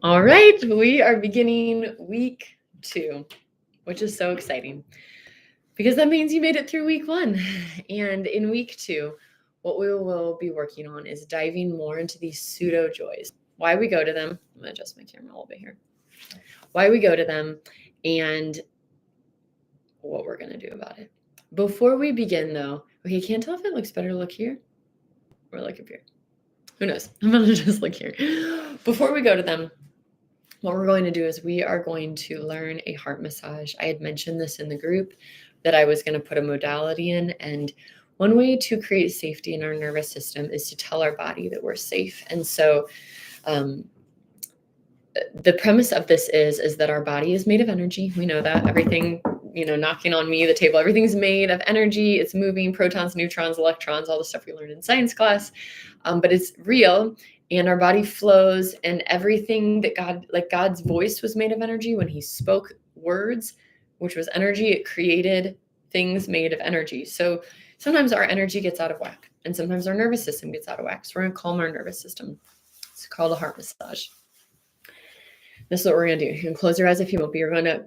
All right, we are beginning week 2, which is so exciting because that means you made it through week 1. And in week 2, what we will be working on is diving more into these pseudo joys. Why we go to them. I'm going to adjust my camera a little bit here. Why we go to them and what we're going to do about it. Before we begin, though, okay, can't tell if it looks better to look here or look up here. Who knows? I'm going to just look here. Before we go to them, what we're going to do is we are going to learn a heart massage. I had mentioned this in the group that I was going to put a modality in. And one way to create safety in our nervous system is to tell our body that we're safe. And so the premise of this is that our body is made of energy. We know that. Everything, knocking on me, the table, everything's made of energy. It's moving, protons, neutrons, electrons, all the stuff we learned in science class. But it's real. And our body flows, and everything that God's voice was made of energy. When he spoke words, which was energy, it created things made of energy. So sometimes our energy gets out of whack, and sometimes our nervous system gets out of whack. So we're going to calm our nervous system. It's called a heart massage. This is what we're going to do. You can close your eyes if you want, but you're going to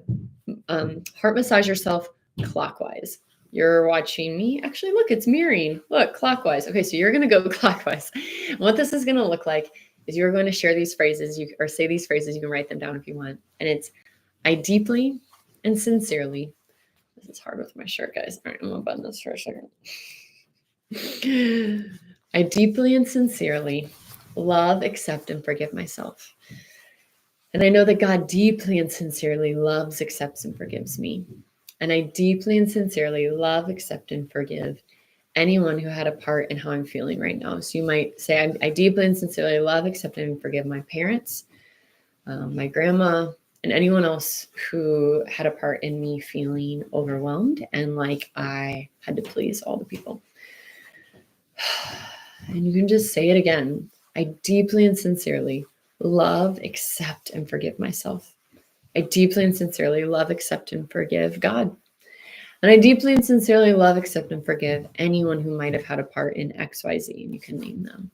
heart massage yourself clockwise. You're watching me. Actually, look, it's mirroring. Look, clockwise. Okay, so you're going to go clockwise. What this is going to look like is you're going to share these phrases or say these phrases. You can write them down if you want. And it's, I deeply and sincerely, this is hard with my shirt, guys. All right, I'm going to button this for a second. I deeply and sincerely love, accept, and forgive myself. And I know that God deeply and sincerely loves, accepts, and forgives me. And I deeply and sincerely love, accept, and forgive anyone who had a part in how I'm feeling right now. So you might say, I deeply and sincerely love, accept, and forgive my parents, my grandma, and anyone else who had a part in me feeling overwhelmed and like I had to please all the people. And you can just say it again. I deeply and sincerely love, accept, and forgive myself. I deeply and sincerely love, accept, and forgive God. And I deeply and sincerely love, accept, and forgive anyone who might have had a part in XYZ, and you can name them.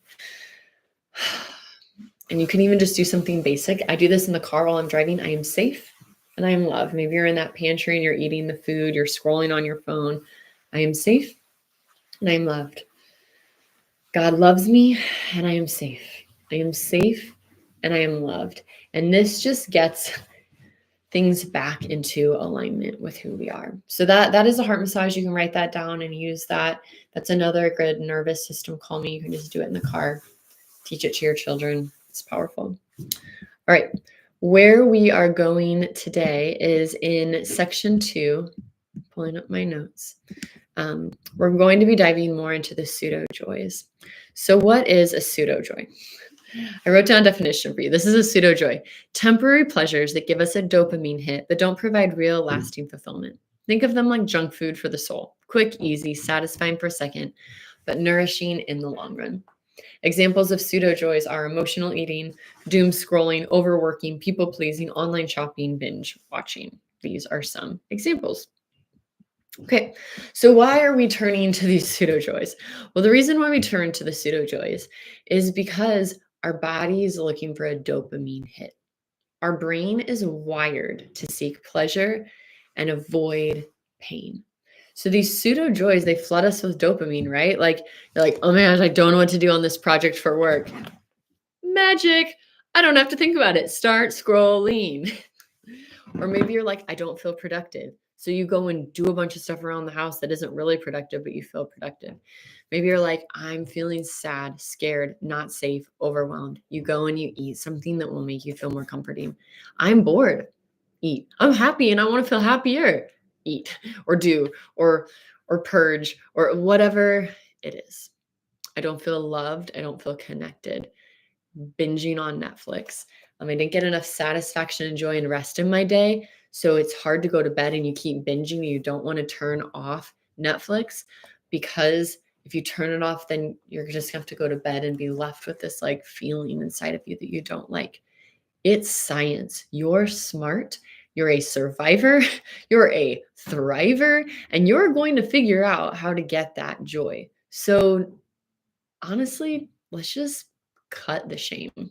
And you can even just do something basic. I do this in the car while I'm driving. I am safe and I am loved. Maybe you're in that pantry and you're eating the food, you're scrolling on your phone. I am safe and I am loved. God loves me and I am safe. I am safe and I am loved. And this just gets things back into alignment with who we are. So that is a heart massage. You can write that down and use that. That's another good nervous system calming. You can just do it in the car. Teach it to your children. It's powerful. All right. Where we are going today is in section 2, pulling up my notes. We're going to be diving more into the pseudo joys. So what is a pseudo joy? I wrote down a definition for you. This is a pseudo joy. Temporary pleasures that give us a dopamine hit but don't provide real lasting fulfillment. Think of them like junk food for the soul. Quick, easy, satisfying for a second, but nourishing in the long run. Examples of pseudo joys are emotional eating, doom scrolling, overworking, people pleasing, online shopping, binge watching. These are some examples. Okay, so why are we turning to these pseudo joys? Well, the reason why we turn to the pseudo joys is because our body is looking for a dopamine hit. Our brain is wired to seek pleasure and avoid pain. So these pseudo joys, they flood us with dopamine, right? Like you're like, oh my gosh, I don't know what to do on this project for work. Magic. I don't have to think about it. Start scrolling. Or maybe you're like, I don't feel productive. So you go and do a bunch of stuff around the house that isn't really productive, but you feel productive. Maybe you're like, I'm feeling sad, scared, not safe, overwhelmed. You go and you eat something that will make you feel more comforting. I'm bored. Eat. I'm happy and I want to feel happier. Eat or do or purge or whatever it is. I don't feel loved. I don't feel connected. Binging on Netflix. I didn't get enough satisfaction and joy and rest in my day. So it's hard to go to bed and you keep binging and you don't want to turn off Netflix, because if you turn it off, then you're just going to have to go to bed and be left with this like feeling inside of you that you don't like. It's science. You're smart. You're a survivor. You're a thriver, and you're going to figure out how to get that joy. So honestly, let's just cut the shame.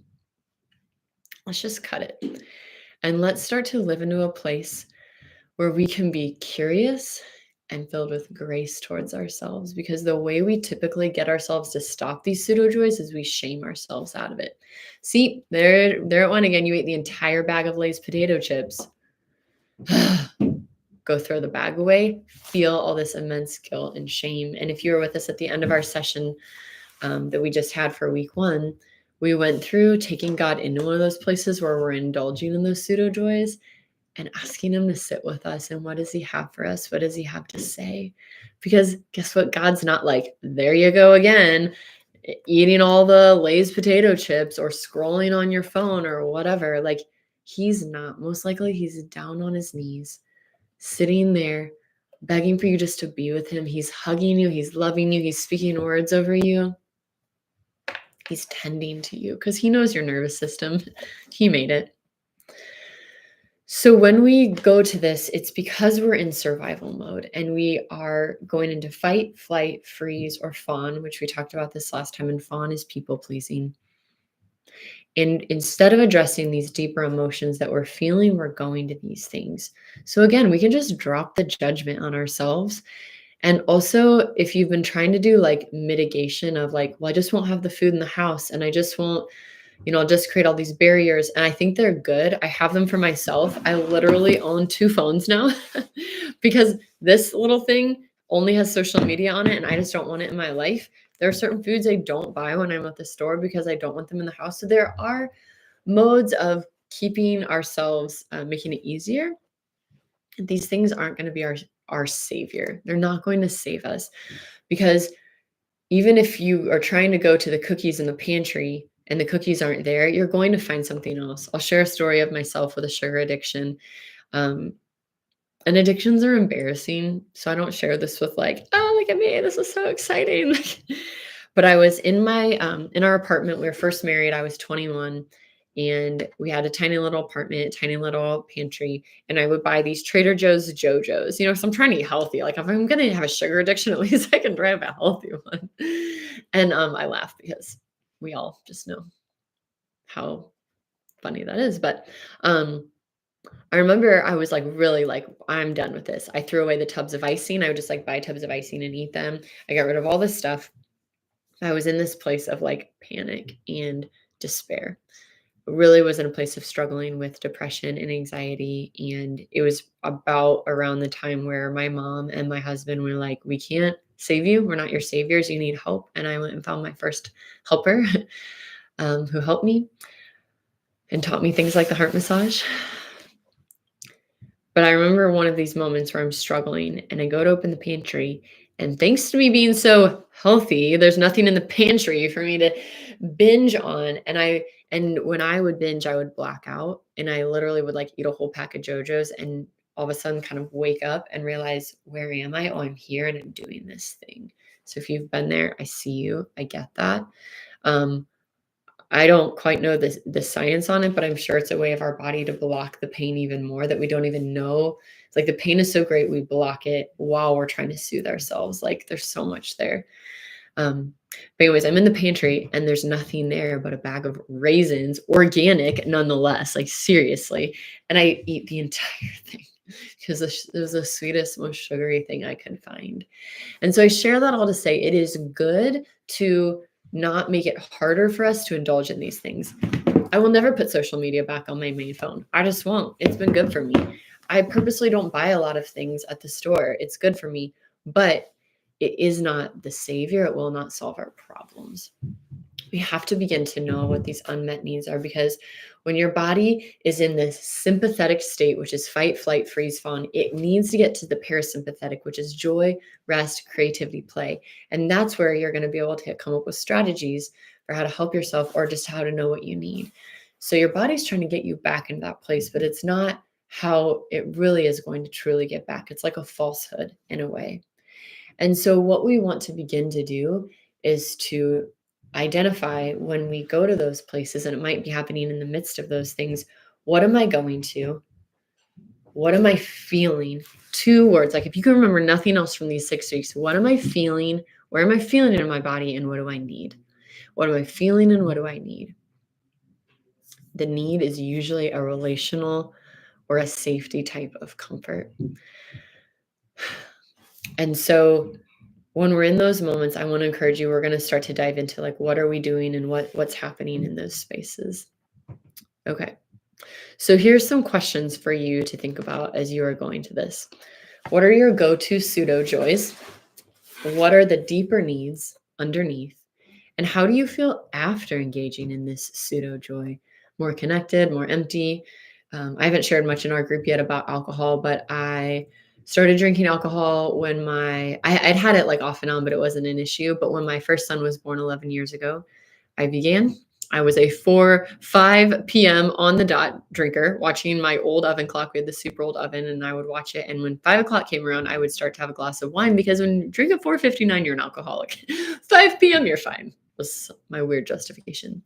Let's just cut it. And let's start to live into a place where we can be curious and filled with grace towards ourselves, because the way we typically get ourselves to stop these pseudo joys is we shame ourselves out of it. See, there it went again. You ate the entire bag of Lay's potato chips. Go throw the bag away, feel all this immense guilt and shame. And if you were with us at the end of our session that we just had for week 1, we went through taking God into one of those places where we're indulging in those pseudo joys and asking him to sit with us. And what does he have for us? What does he have to say? Because guess what? God's not like, there you go again, eating all the Lay's potato chips or scrolling on your phone or whatever. Like, he's not. Most likely he's down on his knees, sitting there, begging for you just to be with him. He's hugging you. He's loving you. He's speaking words over you. He's tending to you because he knows your nervous system. He made it. So when we go to this, it's because we're in survival mode and we are going into fight, flight, freeze, or fawn, which we talked about this last time. And fawn is people pleasing. And instead of addressing these deeper emotions that we're feeling, we're going to these things. So again, we can just drop the judgment on ourselves. And also, if you've been trying to do like mitigation of like, well, I just won't have the food in the house and I just won't, I'll just create all these barriers. And I think they're good. I have them for myself. I literally own 2 phones now because this little thing only has social media on it and I just don't want it in my life. There are certain foods I don't buy when I'm at the store because I don't want them in the house. So there are modes of keeping ourselves, making it easier. These things aren't going to be our savior. They're not going to save us, because even if you are trying to go to the cookies in the pantry and the cookies aren't there, you're going to find something else. I'll share a story of myself with a sugar addiction. And addictions are embarrassing. So I don't share this with like, oh, look at me, this is so exciting. But I was in in our apartment. We were first married. I was 21 and we had a tiny little apartment, tiny little pantry. And I would buy these Trader Joe's JoJo's, so I'm trying to eat healthy. Like if I'm going to have a sugar addiction, at least I can try a healthy one. And I laugh because we all just know how funny that is. But I remember I was like, really like, I'm done with this. I threw away the tubs of icing. I would just like buy tubs of icing and eat them. I got rid of all this stuff. I was in this place of like panic and despair. Really was in a place of struggling with depression and anxiety. And it was about around the time where my mom and my husband were like, we can't save you. We're not your saviors. You need help. And I went and found my first helper who helped me and taught me things like the heart massage. But I remember one of these moments where I'm struggling and I go to open the pantry, and thanks to me being so healthy, there's nothing in the pantry for me to binge on. And when I would binge, I would black out and I literally would like eat a whole pack of JoJo's and all of a sudden kind of wake up and realize, where am I? Oh, I'm here and I'm doing this thing. So if you've been there, I see you. I get that. I don't quite know the science on it, but I'm sure it's a way of our body to block the pain even more that we don't even know. It's like the pain is so great, we block it while we're trying to soothe ourselves. Like there's so much there. But anyways, I'm in the pantry and there's nothing there but a bag of raisins, organic nonetheless, like seriously. And I eat the entire thing because it was the sweetest, most sugary thing I could find. And so I share that all to say it is good to not make it harder for us to indulge in these things. I will never put social media back on my main phone. I just won't. It's been good for me. I purposely don't buy a lot of things at the store. It's good for me, but it is not the savior. It will not solve our problems. We have to begin to know what these unmet needs are, because when your body is in this sympathetic state, which is fight, flight, freeze, fawn, it needs to get to the parasympathetic, which is joy, rest, creativity, play. And that's where you're going to be able to come up with strategies for how to help yourself or just how to know what you need. So your body's trying to get you back into that place, but it's not how it really is going to truly get back. It's like a falsehood in a way. And so what we want to begin to do is to identify when we go to those places, and it might be happening in the midst of those things. What am I going to? What am I feeling? 2 words. Like if you can remember nothing else from these 6 weeks, what am I feeling? Where am I feeling it in my body? And what do I need? What am I feeling and what do I need? The need is usually a relational or a safety type of comfort. And so when we're in those moments, I want to encourage you, we're going to start to dive into like, what are we doing and what's happening in those spaces? Okay. So here's some questions for you to think about as you are going to this. What are your go-to pseudo joys? What are the deeper needs underneath? And how do you feel after engaging in this pseudo joy? More connected, more empty? I haven't shared much in our group yet about alcohol, but I started drinking alcohol when I'd had it like off and on, but it wasn't an issue. But when my first son was born 11 years ago, I began. I was a 5 p.m. on the dot drinker, watching my old oven clock. We had the super old oven, and I would watch it. And when 5 o'clock came around, I would start to have a glass of wine, because when you drink at 4:59, you're an alcoholic. 5 p.m., you're fine, was my weird justification.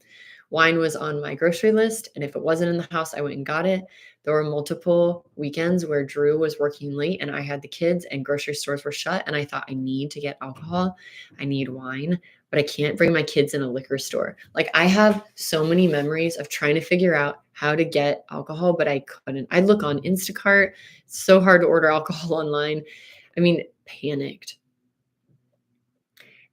Wine was on my grocery list, and if it wasn't in the house, I went and got it. There were multiple weekends where Drew was working late and I had the kids and grocery stores were shut, and I thought, I need to get alcohol. I need wine, but I can't bring my kids in a liquor store. Like, I have so many memories of trying to figure out how to get alcohol, but I couldn't. I look on Instacart. It's so hard to order alcohol online. I mean, panicked.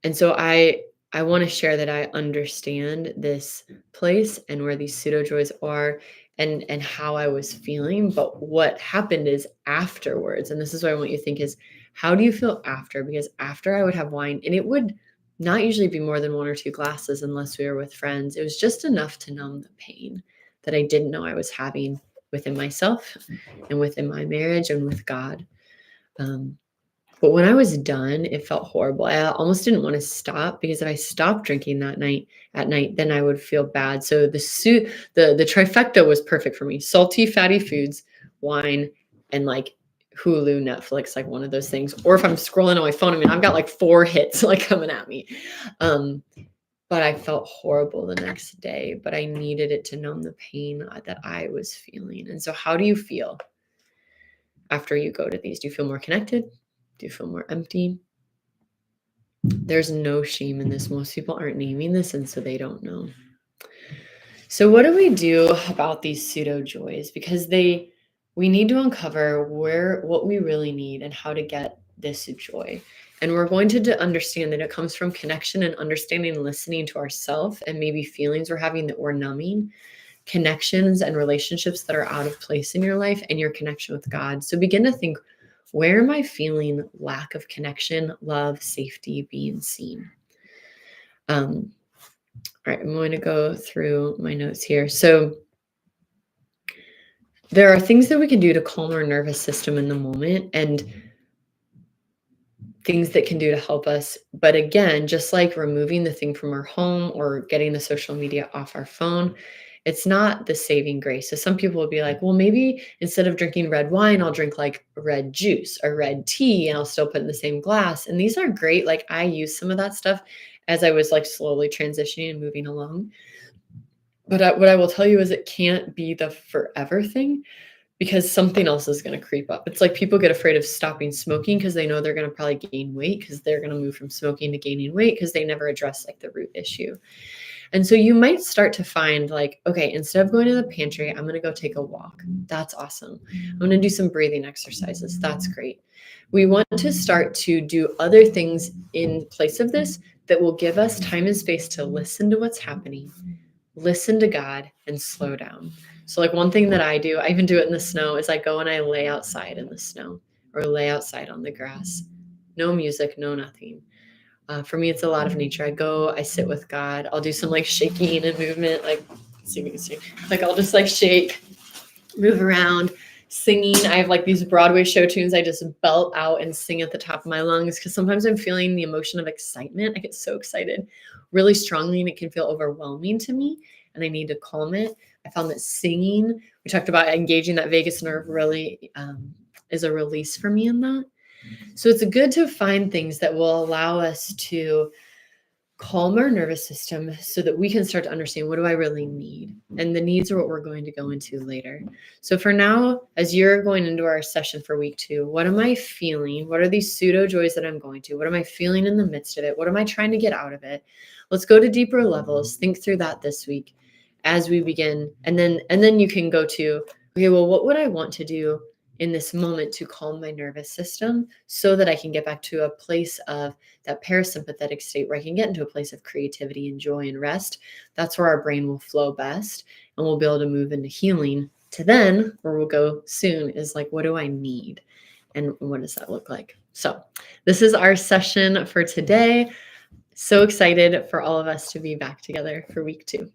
And so I want to share that I understand this place and where these pseudo joys are, and how I was feeling. But what happened is afterwards, and this is what I want you to think is, how do you feel after? Because after, I would have wine, and it would not usually be more than 1 or 2 glasses unless we were with friends. It was just enough to numb the pain that I didn't know I was having within myself and within my marriage and with God. But when I was done, it felt horrible. I almost didn't want to stop, because if I stopped drinking that night at night, then I would feel bad. So the trifecta was perfect for me: salty, fatty foods, wine, and like Hulu, Netflix, like one of those things. Or if I'm scrolling on my phone, I mean, I've got like 4 hits like coming at me. But I felt horrible the next day, but I needed it to numb the pain that I was feeling. And so how do you feel after you go to these? Do you feel more connected? Do you feel more empty? There's no shame in this. Most people aren't naming this, and so they don't know. So what do we do about these pseudo joys? Because we need to uncover what we really need and how to get this joy. And we're going to understand that it comes from connection and understanding and listening to ourselves, and maybe feelings we're having that we're numbing, connections and relationships that are out of place in your life, and your connection with God. So begin to think, where am I feeling lack of connection, love, safety, being seen? All right, I'm going to go through my notes here. So there are things that we can do to calm our nervous system in the moment, and things that can do to help us. But again, just like removing the thing from our home or getting the social media off our phone, it's not the saving grace. So some people will be like, well, maybe instead of drinking red wine, I'll drink like red juice or red tea, and I'll still put in the same glass. And these are great. Like, I use some of that stuff as I was like slowly transitioning and moving along. But what I will tell you is, it can't be the forever thing, because something else is going to creep up. It's like people get afraid of stopping smoking because they know they're going to probably gain weight, because they're going to move from smoking to gaining weight, because they never address like the root issue. And so you might start to find like, okay, instead of going to the pantry, I'm going to go take a walk. That's awesome. I'm going to do some breathing exercises. That's great. We want to start to do other things in place of this that will give us time and space to listen to what's happening, listen to God, and slow down. So like one thing that I do, I even do it in the snow, is I go and I lay outside in the snow or lay outside on the grass. No music, no nothing. For me, it's a lot of nature. I sit with God. I'll do some like shaking and movement. Like, see if you can see. Like, I'll just like shake, move around, singing. I have like these Broadway show tunes I just belt out and sing at the top of my lungs, because sometimes I'm feeling the emotion of excitement. I get so excited really strongly, and it can feel overwhelming to me, and I need to calm it. I found that singing, we talked about engaging that vagus nerve, really is a release for me in that. So it's good to find things that will allow us to calm our nervous system so that we can start to understand, what do I really need? And the needs are what we're going to go into later. So for now, as you're going into our session for week 2, what am I feeling? What are these pseudo joys that I'm going to? What am I feeling in the midst of it? What am I trying to get out of it? Let's go to deeper levels. Think through that this week. as we begin, and then you can go to, okay, well, what would I want to do in this moment to calm my nervous system so that I can get back to a place of that parasympathetic state where I can get into a place of creativity and joy and rest. That's where our brain will flow best, and we'll be able to move into healing. To then, where we'll go soon, is like, what do I need? And what does that look like? So this is our session for today. So excited for all of us to be back together for week 2.